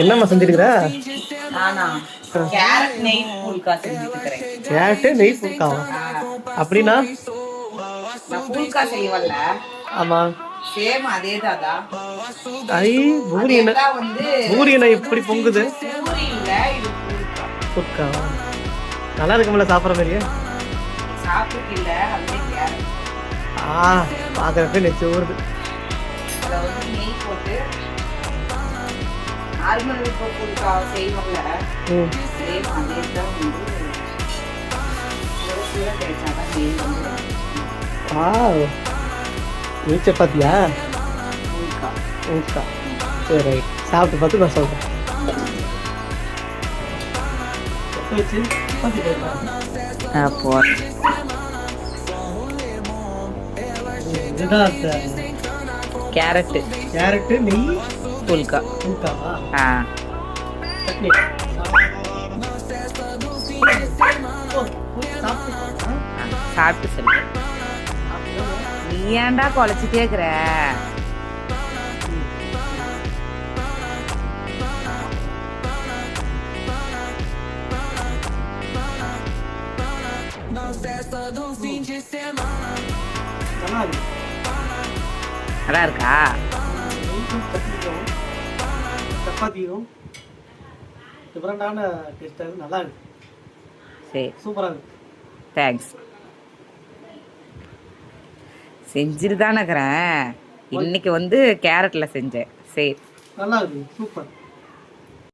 என்னம்மா செஞ்சிருக்கிற? நானா கேரட் நெய் பூல்கா செஞ்சுக்கிறேன். கேரட்டு நெய் பூக்காவா? அப்படின்னா நான் பூல்கா செய்வல்ல. ஆமா. சேம் அதேதாதா. ஐ பூரி என்ன? அதெல்லாம் வந்து பூரி என்ன இப்படி பொங்குது? பூரி இல்ல, இது பூல்கா. பூக்காவா? நல்லா இருக்கும்ல சாப்பிட்ற மாதிரியே? சாப்பிட்டு இல்ல, அதுவே கேரட். பார்க்குறப்ப நெச்சு ஊறுது. அதில் வந்து நெய் போட்டு நார்மல் இப்போ பூல்கா செய்வோம்ல, சேம் அதே தான் வந்து சுட தேய்ச்சாதான் நெய் வந்து நீ சப்பாத்தியா? பூல்கா. பூக்கா. சரி ரைட். சாப்பிட்டு பார்த்து நான் சொல்கிறேன். கேரட்டு கேரட்டு நெய் பூல்கா. பூக்காவா? சட்னி சாப்பிட்டு சொல்லு. நீ ஏன்டா குலைச்சிட்டே இருக்கிற? நல்லா இருக்கா? சப்பாத்தியும் டிஃப்ரெண்டான டேஸ்ட்டாக நல்லா இருக்கு. சரி, சூப்பராக இருக்கு. தேங்க்ஸ். செஞ்சுட்டு தானே இருக்கிறேன். இன்னைக்கு வந்து கேரட்டில் செஞ்சேன். சரி, நல்லா இருக்கு. சூப்பர்.